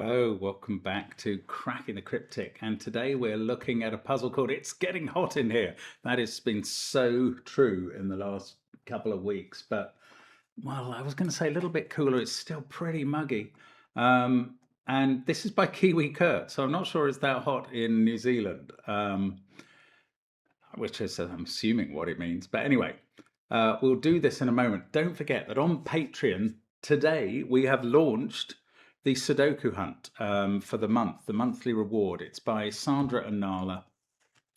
Hello, welcome back to Cracking the Cryptic, and today we're looking at a puzzle called It's Getting Hot in Here. That has been so true in the last couple of weeks, but, well, I was going to say a little bit cooler, it's still pretty muggy. And this is by Kiwi Kurt, so I'm not sure it's that hot in New Zealand, which is, I'm assuming, what it means. But anyway, we'll do this in a moment. Don't forget that on Patreon today we have launched the Sudoku Hunt for the month, the monthly reward. It's by Sandra and Nala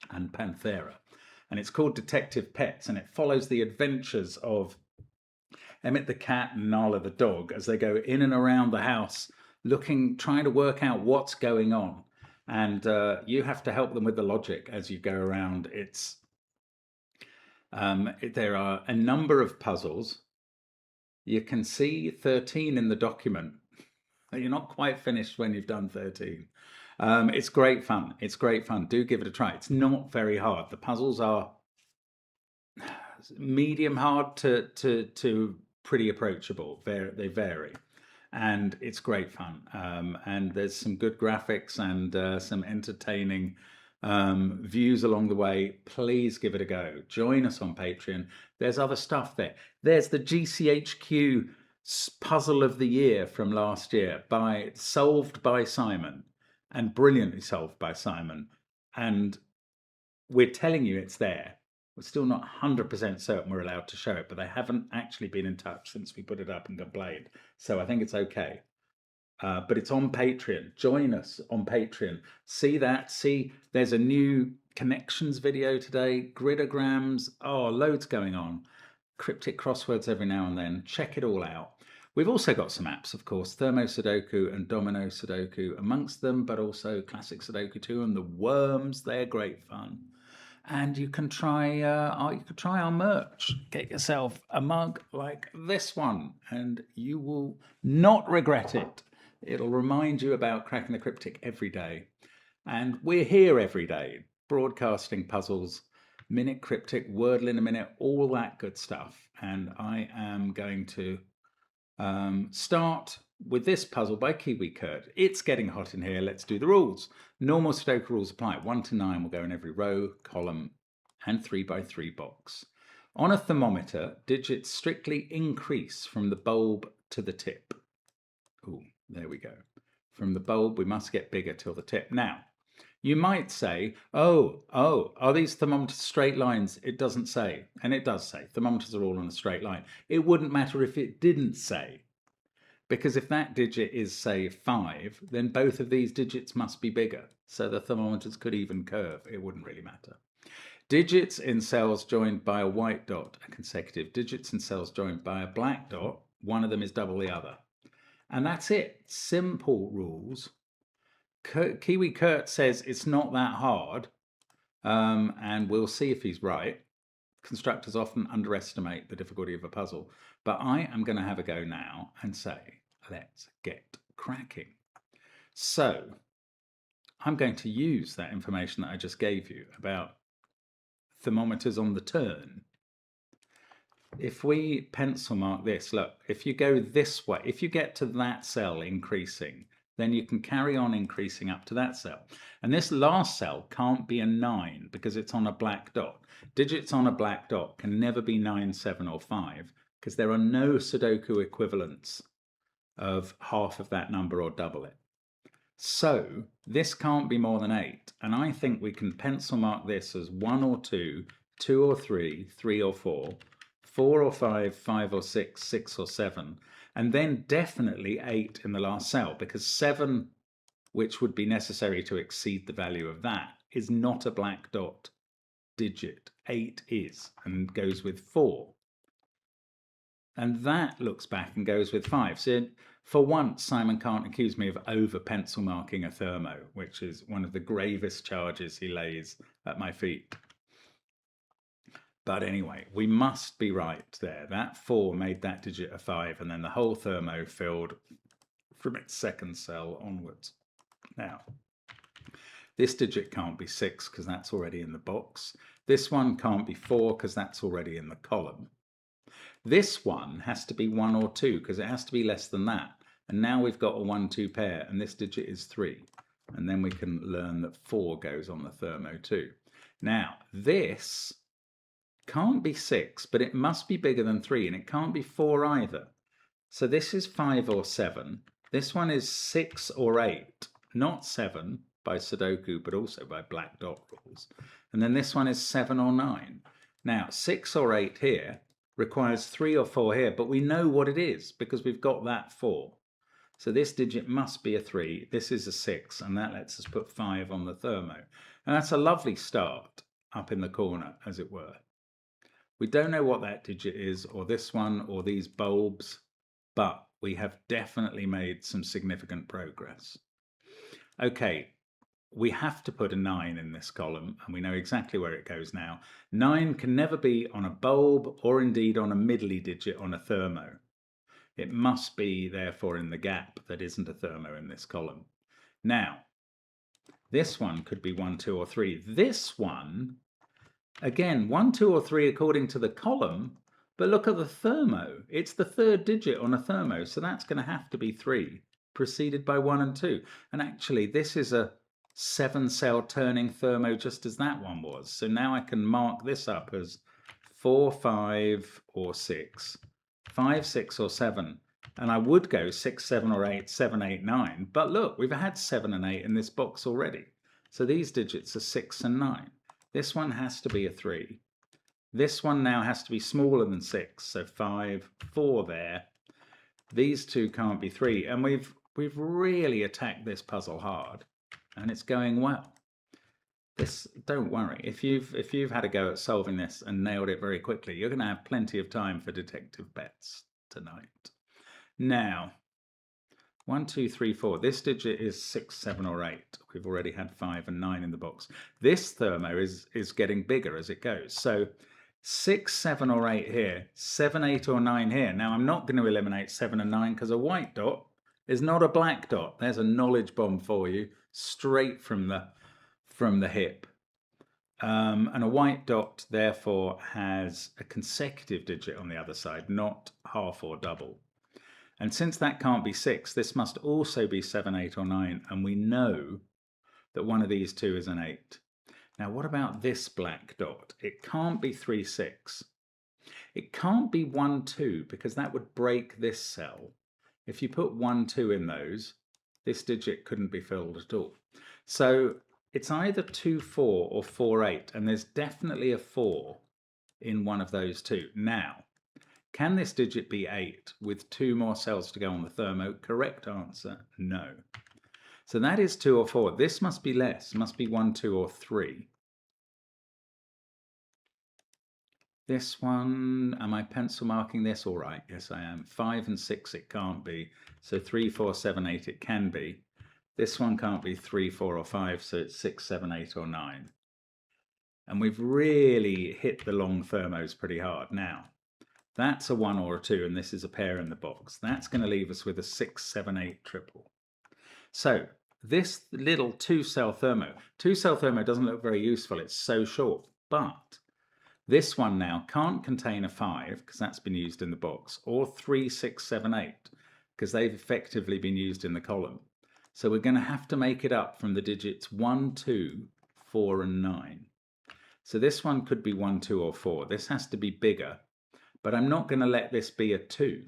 and Panthera. And it's called Detective Pets, and it follows the adventures of Emmett the cat and Nala the dog as they go in and around the house trying to work out what's going on. And you have to help them with the logic as you go around. There are a number of puzzles. You can see 13 in the document. You're not quite finished when you've done 13. It's great fun. It's great fun. Do give it a try. It's not very hard. The puzzles are medium hard to pretty approachable. They vary. And it's great fun. And there's some good graphics and some entertaining views along the way. Please give it a go. Join us on Patreon. There's other stuff there. There's the GCHQ puzzle of the year from last year, solved by Simon, and brilliantly solved by Simon. And we're telling you it's there. We're still not 100% certain we're allowed to show it, but they haven't actually been in touch since we put it up and complained. So I think it's okay. But it's on Patreon. Join us on Patreon. See that. See, there's a new connections video today. Gridograms. Oh, loads going on. Cryptic crosswords every now and then. Check it all out. We've also got some apps, of course, Thermo Sudoku and Domino Sudoku amongst them, but also Classic Sudoku 2 and the Worms. They're great fun. And you can try our merch. Get yourself a mug like this one, and you will not regret it. It'll remind you about Cracking the Cryptic every day. And we're here every day, broadcasting puzzles, Minute Cryptic, Wordle in a Minute, all that good stuff. And I am going to start with this puzzle by Kiwi Kurt. It's getting hot in here. Let's do the rules. Normal Sudoku rules apply. 1 to 9 will go in every row, column, and 3x3 box. On a thermometer, digits strictly increase from the bulb to the tip. Ooh, there we go. From the bulb, we must get bigger till the tip. Now, you might say, oh, are these thermometers straight lines? It doesn't say. And it does say. Thermometers are all on a straight line. It wouldn't matter if it didn't say. Because if that digit is, say, 5, then both of these digits must be bigger. So the thermometers could even curve. It wouldn't really matter. Digits in cells joined by a white dot are consecutive. Digits in cells joined by a black dot, one of them is double the other. And that's it. Simple rules. Kiwi Kurt says it's not that hard, and we'll see if he's right. Constructors often underestimate the difficulty of a puzzle, but I am going to have a go now and say, let's get cracking. So I'm going to use that information that I just gave you about thermometers on the turn. If we pencil mark this, look, if you go this way, if you get to that cell increasing, then you can carry on increasing up to that cell. And this last cell can't be a 9 because it's on a black dot. Digits on a black dot can never be 9, 7, or 5 because there are no Sudoku equivalents of half of that number or double it. So this can't be more than 8. And I think we can pencil mark this as 1 or 2, 2 or 3, 3 or 4, 4 or 5, 5 or 6, 6 or 7. And then definitely 8 in the last cell, because 7, which would be necessary to exceed the value of that, is not a black dot digit. 8 is, and goes with 4. And that looks back and goes with 5. So for once, Simon can't accuse me of over pencil marking a thermo, which is one of the gravest charges he lays at my feet. But anyway, we must be right there. That 4 made that digit a 5, and then the whole thermo filled from its second cell onwards. Now, this digit can't be 6 because that's already in the box. This one can't be 4 because that's already in the column. This one has to be 1 or 2 because it has to be less than that. And now we've got a 1-2 pair, and this digit is 3. And then we can learn that 4 goes on the Thermo too. Now, this can't be 6, but it must be bigger than 3, and it can't be 4 either. So this is 5 or 7. This one is 6 or 8, not 7 by Sudoku, but also by black dot rules. And then this one is 7 or 9. Now, 6 or 8 here requires 3 or 4 here, but we know what it is because we've got that 4. So this digit must be a 3, this is a 6, and that lets us put 5 on the Thermo. And that's a lovely start up in the corner, as it were. We don't know what that digit is, or this one, or these bulbs, but we have definitely made some significant progress. Okay, we have to put a 9 in this column, and we know exactly where it goes now. 9 can never be on a bulb, or indeed on a middly digit on a Thermo. It must be, therefore, in the gap that isn't a Thermo in this column. Now, this one could be 1, 2, or 3. This one, again, 1, 2, or 3 according to the column, but look at the Thermo. It's the third digit on a Thermo, so that's going to have to be 3, preceded by 1 and 2. And actually, this is a 7-cell turning Thermo just as that one was. So now I can mark this up as 4, 5, or 6. 5, 6, or 7, and I would go 6, 7, or 8, 7, 8, 9, but look, we've had 7 and 8 in this box already. So these digits are 6 and 9. This one has to be a 3. This one now has to be smaller than 6, so 5, 4 there. These two can't be 3, and we've really attacked this puzzle hard, and it's going well. Don't worry, if you've had a go at solving this and nailed it very quickly, you're going to have plenty of time for detective bets tonight. Now, 1, 2, 3, 4. This digit is 6, 7, or 8. We've already had 5 and 9 in the box. This Thermo is getting bigger as it goes. So 6, 7, or 8 here, 7, 8, or 9 here. Now, I'm not going to eliminate 7 and 9 because a white dot is not a black dot. There's a knowledge bomb for you, straight from the hip. And a white dot, therefore, has a consecutive digit on the other side, not half or double. And since that can't be 6, this must also be 7, 8, or 9, and we know that one of these two is an 8. Now, what about this black dot? It can't be 3, 6. It can't be 1, 2, because that would break this cell. If you put 1, 2 in those, this digit couldn't be filled at all. So it's either 2, 4 or 4, 8, and there's definitely a 4 in one of those two. Now, can this digit be 8 with 2 more cells to go on the Thermo? Correct answer, no. So that is 2 or 4. This must be less, must be 1, 2, or 3. This one, am I pencil marking this? All right, yes I am. 5 and 6 it can't be. So 3, 4, 7, 8 it can be. This one can't be 3, 4, or 5, so it's 6, 7, 8, or 9. And we've really hit the long Thermos pretty hard. Now, that's a 1 or a 2, and this is a pair in the box. That's going to leave us with a 6, 7, 8 triple. So this little 2-cell Thermo doesn't look very useful. It's so short, but this one now can't contain a 5 because that's been used in the box, or 3, 6, 7, 8 because they've effectively been used in the column. So we're going to have to make it up from the digits 1, 2, 4, and 9. So this one could be 1, 2, or 4. This has to be bigger, but I'm not going to let this be a 2.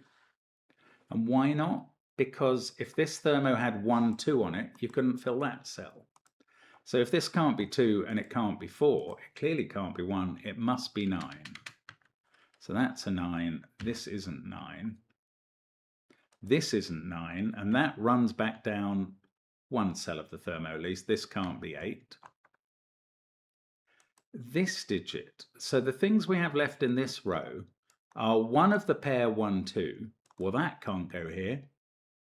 And why not? Because if this Thermo had 1, 2 on it, you couldn't fill that cell. So if this can't be 2 and it can't be 4, it clearly can't be 1, it must be 9. So that's a 9, this isn't 9. This isn't 9, and that runs back down 1 cell of the Thermo at least. This can't be 8. This digit, so the things we have left in this row are one of the pair 1, 2. Well, that can't go here,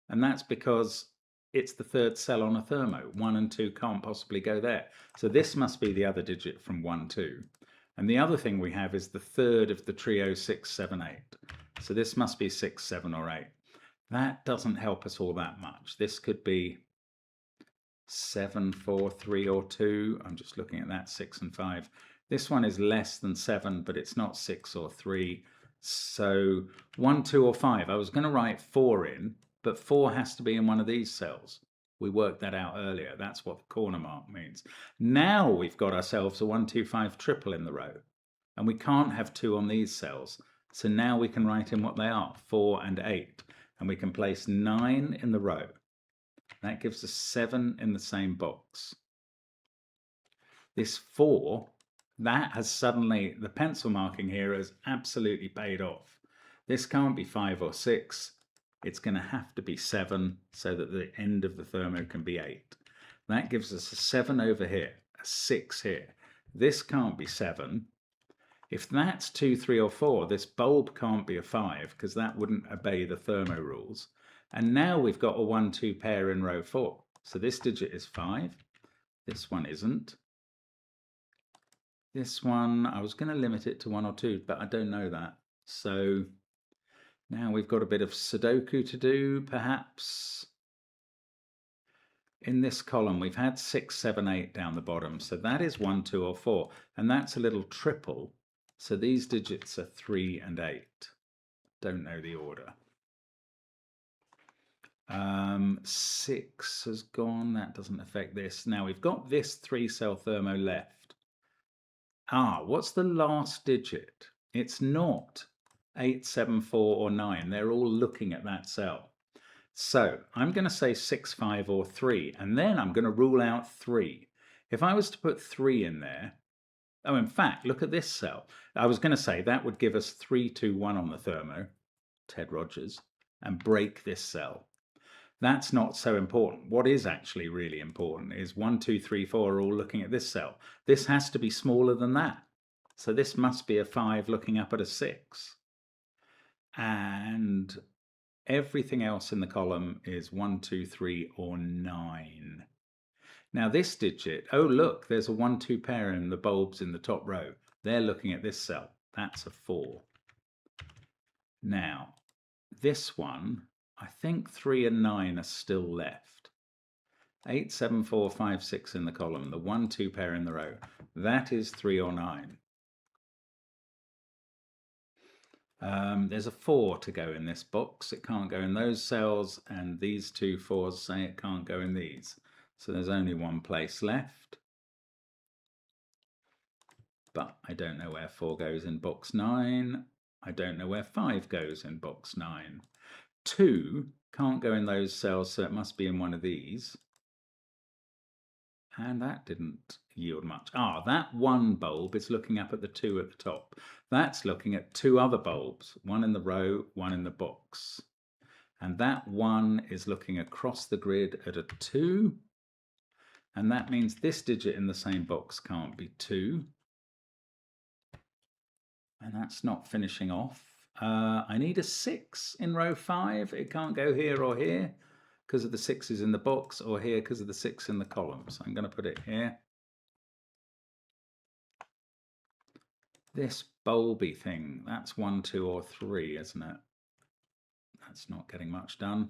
and that's because it's the third cell on a Thermo. 1 and 2 can't possibly go there. So this must be the other digit from 1, 2. And the other thing we have is the third of the trio 6, 7, 8. So this must be 6, 7, or 8. That doesn't help us all that much. This could be 7, 4, 3, or 2. I'm just looking at that, 6 and 5. This one is less than 7, but it's not 6 or 3. So 1, 2, or 5. I was going to write 4 in, but 4 has to be in one of these cells. We worked that out earlier. That's what the corner mark means. Now we've got ourselves a 1, 2, 5 triple in the row, and we can't have 2 on these cells. So now we can write in what they are, 4 and 8, and we can place 9 in the row. That gives us 7 in the same box. This 4, that has suddenly, the pencil marking here has absolutely paid off. This can't be 5 or 6. It's going to have to be 7 so that the end of the thermo can be 8. That gives us a 7 over here, a 6 here. This can't be 7. If that's 2, 3, or 4, this bulb can't be a 5 because that wouldn't obey the thermo rules. And now we've got a 1, 2 pair in row 4. So this digit is 5. This one isn't. This one, I was going to limit it to 1 or 2, but I don't know that. So now we've got a bit of Sudoku to do, perhaps. In this column, we've had 6, 7, 8 down the bottom. So that is 1, 2, or 4. And that's a little triple. So these digits are 3 and 8. Don't know the order. 6 has gone. That doesn't affect this. Now we've got this 3-cell thermo left. What's the last digit? It's not 8, 7, 4, or 9. They're all looking at that cell. So I'm going to say 6, 5, or 3, and then I'm going to rule out 3. If I was to put 3 in there, in fact, look at this cell. I was going to say that would give us 3, 2, 1 on the thermo, Ted Rogers, and break this cell. That's not so important. What is actually really important is 1, 2, 3, 4 are all looking at this cell. This has to be smaller than that. So this must be a 5 looking up at a 6. And everything else in the column is 1, 2, 3, or 9. Now this digit, oh look, there's a 1, 2 pair in the bulbs in the top row. They're looking at this cell. That's a 4. Now, this one, I think 3 and 9 are still left. 8, 7, 4, 5, 6 in the column, the 1, 2 pair in the row. That is 3 or 9. There's a 4 to go in this box. It can't go in those cells, and these 2 4s say it can't go in these. So there's only one place left. But I don't know where 4 goes in box 9. I don't know where 5 goes in box 9. 2 can't go in those cells, so it must be in one of these. And that didn't yield much. That one bulb is looking up at the 2 at the top. That's looking at 2 other bulbs, one in the row, one in the box. And that one is looking across the grid at a 2. And that means this digit in the same box can't be 2. And that's not finishing off. I need a 6 in row 5. It can't go here or here because of the 6s in the box, or here because of the 6 in the column. So I'm going to put it here. This bulby thing, that's 1, 2, or 3, isn't it? That's not getting much done.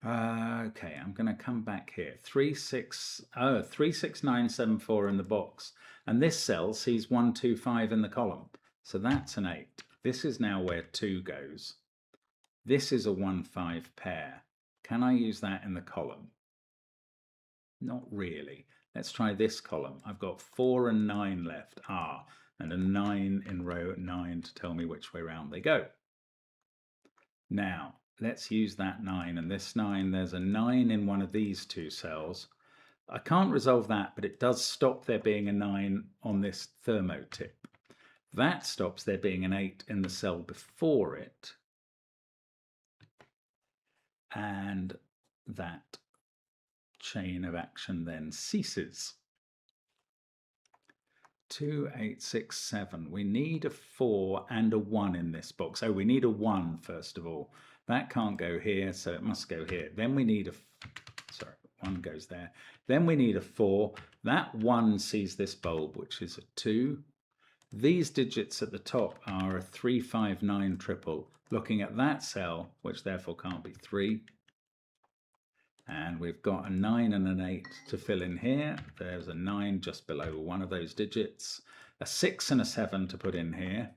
Okay, I'm going to come back here. 3, 6, 9, 7, 4 in the box. And this cell sees 1, 2, 5 in the column. So that's an 8. This is now where 2 goes. This is a 1, 5 pair. Can I use that in the column? Not really. Let's try this column. I've got 4 and 9 left. And a 9 in row 9 to tell me which way round they go. Now, let's use that 9 and this 9. There's a 9 in one of these 2 cells. I can't resolve that, but it does stop there being a 9 on this thermo tip. That stops there being an 8 in the cell before it. And that chain of action then ceases. 2, 8, 6, 7. We need a 4 and a 1 in this box. We need a 1 first of all. That can't go here, so it must go here. Then we need 1 goes there. Then we need a 4. That 1 sees this bulb, which is a 2. These digits at the top are a 3, 5, 9 triple, looking at that cell, which therefore can't be 3. And we've got a 9 and an 8 to fill in here. There's a 9 just below one of those digits. A 6 and a 7 to put in here.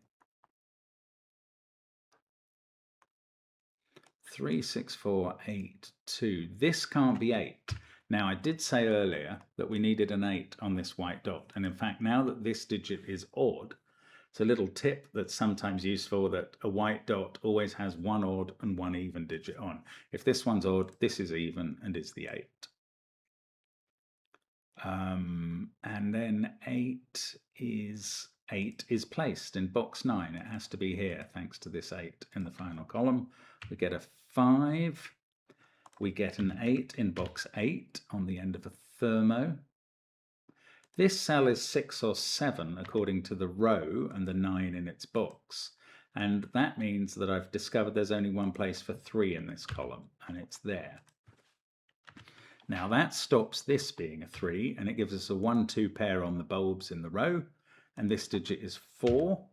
36482. This can't be 8. Now, I did say earlier that we needed an 8 on this white dot. And in fact, now that this digit is odd, it's a little tip that's sometimes useful, that a white dot always has one odd and one even digit on. If this one's odd, this is even and it's the 8. And then 8 is placed in box 9. It has to be here thanks to this 8 in the final column. We get a 5. We get an 8 in box 8 on the end of a Thermo. This cell is 6 or 7 according to the row and the 9 in its box. And that means that I've discovered there's only one place for 3 in this column, and it's there. Now that stops this being a 3, and it gives us a 1-2 pair on the bulbs in the row, and this digit is 4.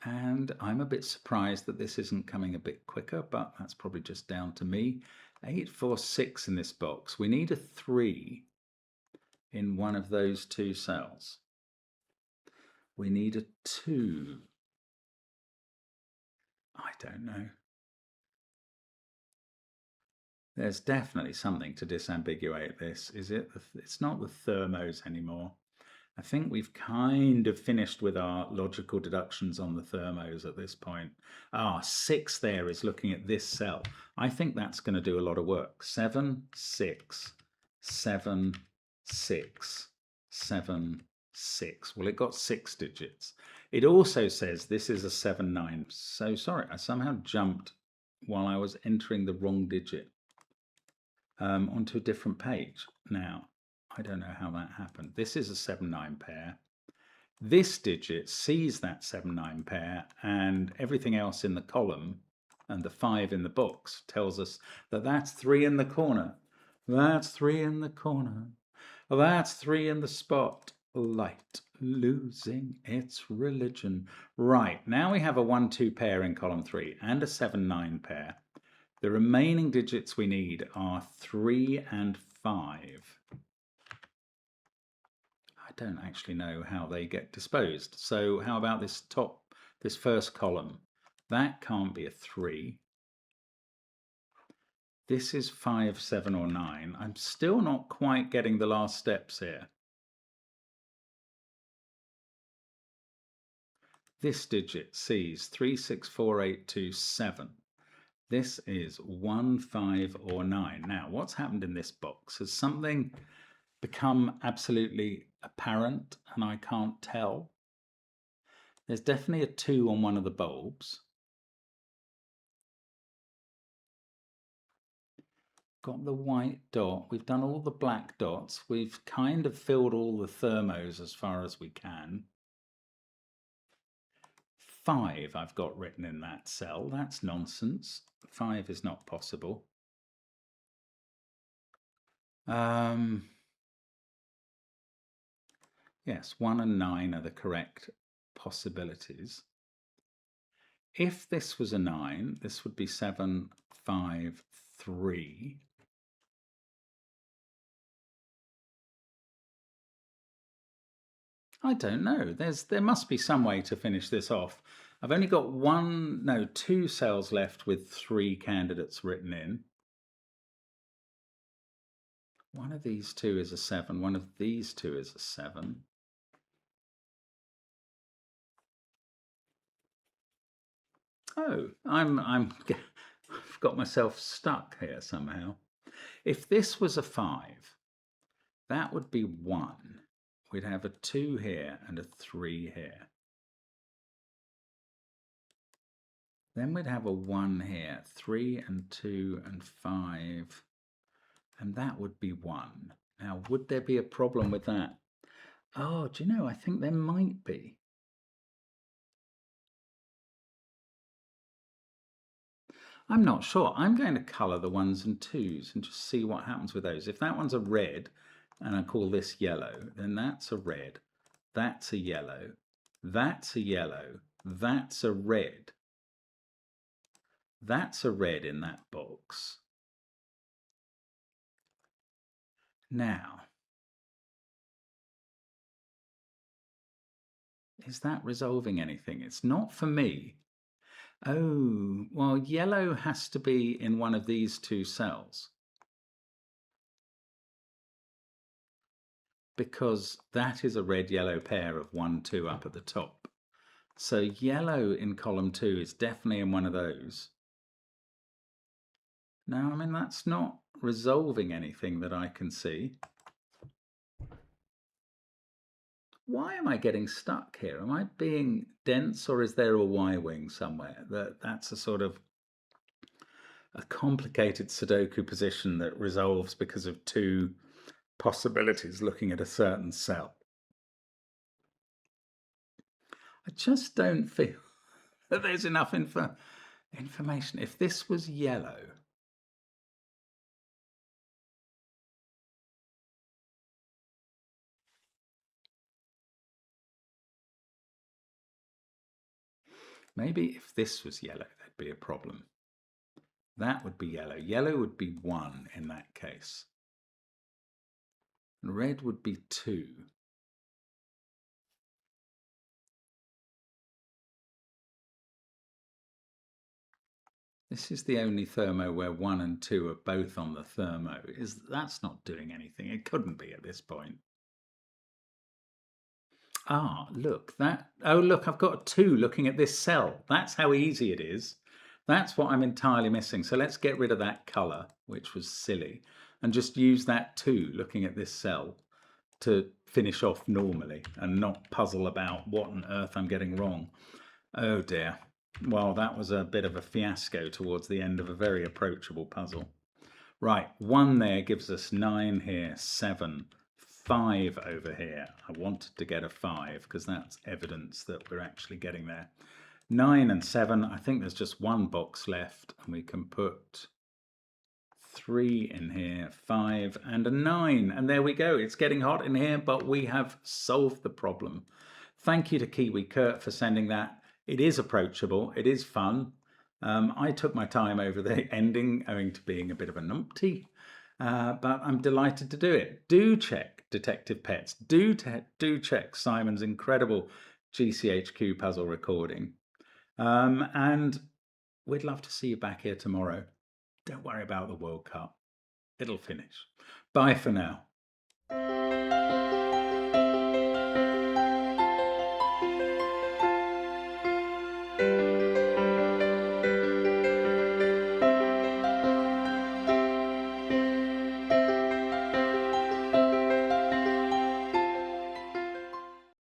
And I'm a bit surprised that this isn't coming a bit quicker, but that's probably just down to me. 8, 4, 6 in this box. We need a 3 in one of those 2 cells. We need a 2. I don't know. There's definitely something to disambiguate this. Is it? It's not the Thermos anymore. I think we've kind of finished with our logical deductions on the Thermos at this point. 6 there is looking at this cell. I think that's going to do a lot of work. 7, 6, 7, 6, 7, 6. Well, it got 6 digits. It also says this is a 7, 9. So sorry, I somehow jumped while I was entering the wrong digit onto a different page. Now, I don't know how that happened. This is a 7-9 pair. This digit sees that 7-9 pair, and everything else in the column and the 5 in the box tells us that that's 3 in the corner. That's 3 in the corner. That's 3 in the spot. Light losing its religion. Right, now we have a 1-2 pair in column 3 and a 7-9 pair. The remaining digits we need are 3 and 5. I don't actually know how they get disposed. So how about this first column? That can't be a 3. This is 5, 7, or 9. I'm still not quite getting the last steps here. This digit sees 3, 6, 4, 8, 2, 7. This is 1, 5, or 9. Now, what's happened in this box? Has something become absolutely apparent and I can't tell? There's definitely a 2 on one of the bulbs. Got the white dot. We've done all the black dots. We've kind of filled all the Thermos as far as we can. 5 I've got written in that cell. That's nonsense. 5 is not possible. Yes, 1 and 9 are the correct possibilities. If this was a 9, this would be 7, 5, 3. I don't know. There must be some way to finish this off. I've only got 2 cells left with 3 candidates written in. One of these 2 is a 7. One of these 2 is a 7. Oh, I've got myself stuck here somehow. If this was a 5, that would be 1. We'd have a 2 here and a 3 here. Then we'd have a 1 here, 3 and 2 and 5, and that would be 1. Now, would there be a problem with that? Oh, do you know, I think there might be. I'm not sure. I'm going to colour the 1s and 2s and just see what happens with those. If that one's a red, and I call this yellow, then that's a red, that's a yellow, that's a yellow, that's a red. That's a red in that box. Now, is that resolving anything? It's not for me. Oh, well, yellow has to be in one of these two cells, because that is a red-yellow pair of 1, 2 up at the top. So yellow in column 2 is definitely in one of those. Now, I mean, that's not resolving anything that I can see. Why am I getting stuck here? Am I being dense, or is there a Y-wing somewhere? That's a sort of a complicated Sudoku position that resolves because of two possibilities looking at a certain cell. I just don't feel that there's enough information. If this was yellow, maybe if this was yellow, there'd be a problem. That would be yellow. Yellow would be 1 in that case. And red would be 2. This is the only thermo where 1 and 2 are both on the thermo. That's not doing anything. It couldn't be at this point. Ah, look, oh, look, I've got a 2 looking at this cell. That's how easy it is. That's what I'm entirely missing. So let's get rid of that color, which was silly, and just use that 2 looking at this cell to finish off normally and not puzzle about what on earth I'm getting wrong. Oh dear. Well, that was a bit of a fiasco towards the end of a very approachable puzzle. Right, 1 there gives us 9 here, 7, 5 over here. I wanted to get a 5 because that's evidence that we're actually getting there. 9 and 7, I think there's just 1 box left, and we can put 3 in here, 5 and a 9, and there we go. It's getting hot in here, but we have solved the problem. Thank you to Kiwi Kurt for sending that. It is approachable, it is fun. I took my time over the ending owing to being a bit of a numpty, but I'm delighted to do it. Do check Detective Pets, do check Simon's incredible GCHQ puzzle recording, and we'd love to see you back here tomorrow. Don't worry about the World Cup. It'll finish. Bye for now.